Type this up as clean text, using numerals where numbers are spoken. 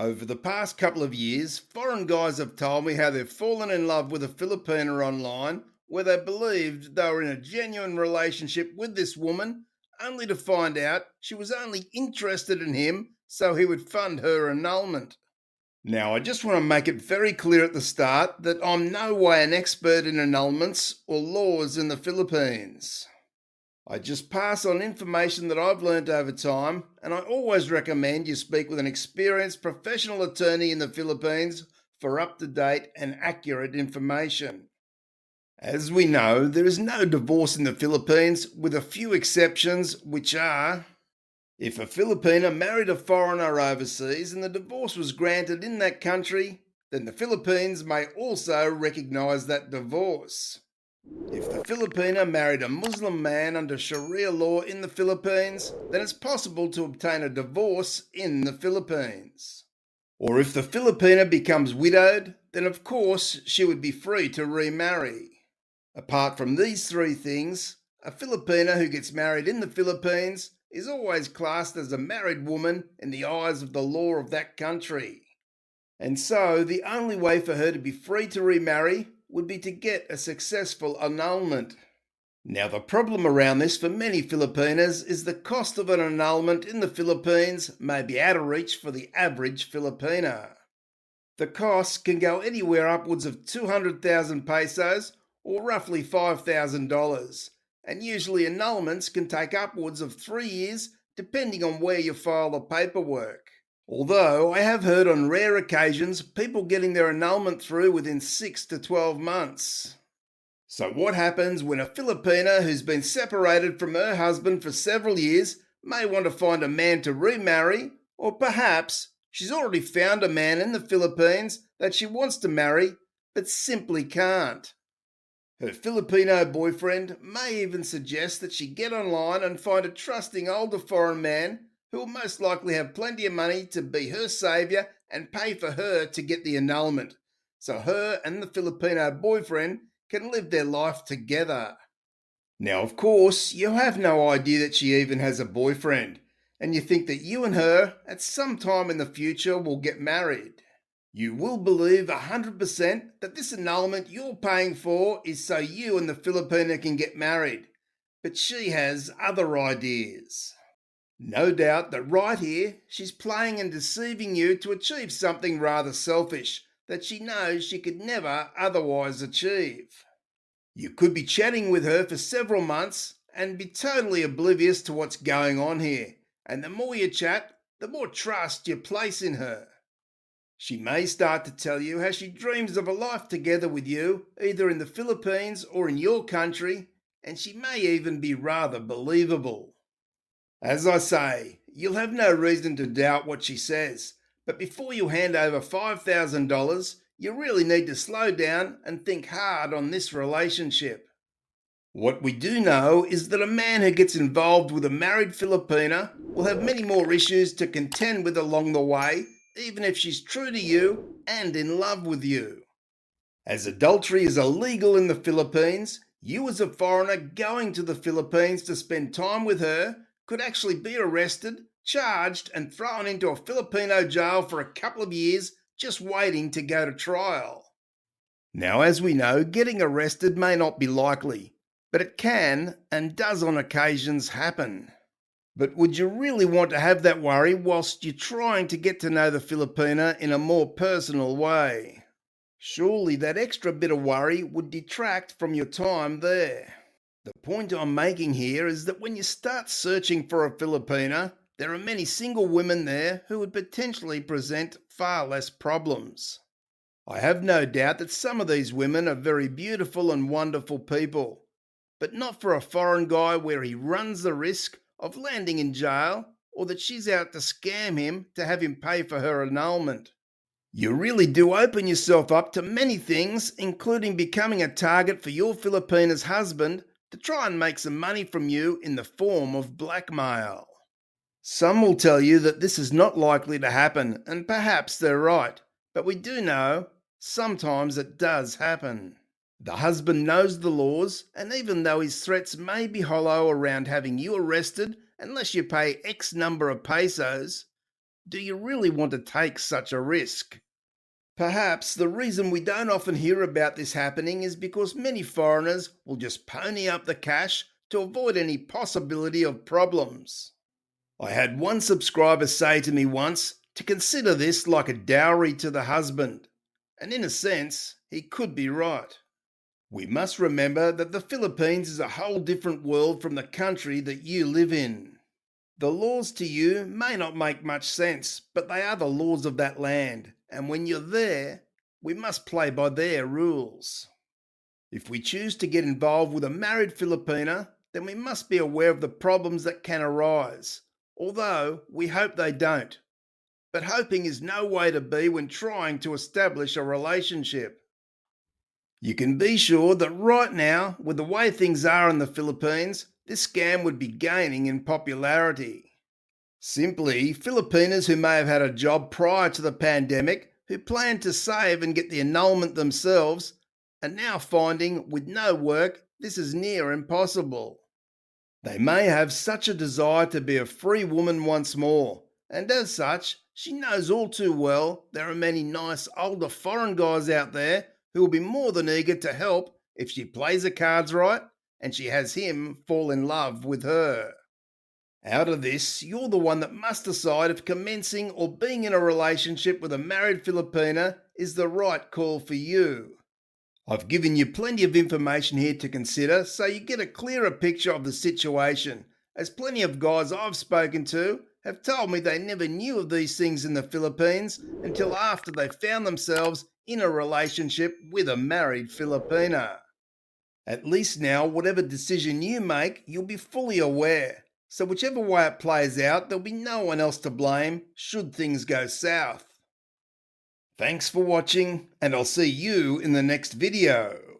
Over the past couple of years, foreign guys have told me how they've fallen in love with a Filipina online where they believed they were in a genuine relationship with this woman, only to find out she was only interested in him so he would fund her annulment. Now, I just want to make it very clear at the start that I'm no way an expert in annulments or laws in the Philippines. I just pass on information that I've learnt over time, and I always recommend you speak with an experienced professional attorney in the Philippines for up to date and accurate information. As we know, there is no divorce in the Philippines, with a few exceptions, which are if a Filipina married a foreigner overseas and the divorce was granted in that country, then the Philippines may also recognise that divorce. If the Filipina married a Muslim man under Sharia law in the Philippines, then it's possible to obtain a divorce in the Philippines. Or if the Filipina becomes widowed, then of course she would be free to remarry. Apart from these three things, a Filipina who gets married in the Philippines is always classed as a married woman in the eyes of the law of that country. And so the only way for her to be free to remarry would be to get a successful annulment. Now, the problem around this for many Filipinas is the cost of an annulment in the Philippines may be out of reach for the average Filipina. The costs can go anywhere upwards of 200,000 pesos or roughly $5,000, and usually annulments can take upwards of 3 years depending on where you file the paperwork. Although I have heard on rare occasions people getting their annulment through within 6 to 12 months. So what happens when a Filipina who's been separated from her husband for several years may want to find a man to remarry, or perhaps she's already found a man in the Philippines that she wants to marry but simply can't? Her Filipino boyfriend may even suggest that she get online and find a trusting older foreign man who will most likely have plenty of money to be her saviour and pay for her to get the annulment, so her and the Filipino boyfriend can live their life together. Now, of course, you have no idea that she even has a boyfriend, and you think that you and her, at some time in the future, will get married. You will believe 100% that this annulment you're paying for is so you and the Filipina can get married, but she has other ideas. No doubt that right here, she's playing and deceiving you to achieve something rather selfish that she knows she could never otherwise achieve. You could be chatting with her for several months and be totally oblivious to what's going on here, and the more you chat, the more trust you place in her. She may start to tell you how she dreams of a life together with you, either in the Philippines or in your country, and she may even be rather believable. As I say, you'll have no reason to doubt what she says, but before you hand over $5,000, you really need to slow down and think hard on this relationship. What we do know is that a man who gets involved with a married Filipina will have many more issues to contend with along the way, even if she's true to you and in love with you. As adultery is illegal in the Philippines, you as a foreigner going to the Philippines to spend time with her could actually be arrested, charged, and thrown into a Filipino jail for a couple of years just waiting to go to trial. Now, as we know, getting arrested may not be likely, but it can and does on occasions happen. But would you really want to have that worry whilst you're trying to get to know the Filipina in a more personal way? Surely that extra bit of worry would detract from your time there. The point I'm making here is that when you start searching for a Filipina, there are many single women there who would potentially present far less problems. I have no doubt that some of these women are very beautiful and wonderful people, but not for a foreign guy where he runs the risk of landing in jail or that she's out to scam him to have him pay for her annulment. You really do open yourself up to many things, including becoming a target for your Filipina's husband to try and make some money from you in the form of blackmail. Some will tell you that this is not likely to happen, and perhaps they're right, but we do know sometimes it does happen. The husband knows the laws, and even though his threats may be hollow around having you arrested unless you pay X number of pesos, Do you really want to take such a risk? Perhaps the reason we don't often hear about this happening is because many foreigners will just pony up the cash to avoid any possibility of problems. I had one subscriber say to me once to consider this like a dowry to the husband, and in a sense, he could be right. We must remember that the Philippines is a whole different world from the country that you live in. The laws to you may not make much sense, but they are the laws of that land, and when you're there, we must play by their rules. If we choose to get involved with a married Filipina, then we must be aware of the problems that can arise, although we hope they don't. But hoping is no way to be when trying to establish a relationship. You can be sure that right now, with the way things are in the Philippines, this scam would be gaining in popularity. Simply, Filipinas who may have had a job prior to the pandemic, who planned to save and get the annulment themselves, are now finding with no work this is near impossible. They may have such a desire to be a free woman once more, and as such, she knows all too well there are many nice older foreign guys out there who will be more than eager to help if she plays her cards right and she has him fall in love with her. Out of this, you're the one that must decide if commencing or being in a relationship with a married Filipina is the right call for you. I've given you plenty of information here to consider so you get a clearer picture of the situation, as plenty of guys I've spoken to have told me they never knew of these things in the Philippines until after they found themselves in a relationship with a married Filipina. At least now, whatever decision you make, you'll be fully aware. So whichever way it plays out, there'll be no one else to blame should things go south. Thanks for watching, and I'll see you in the next video.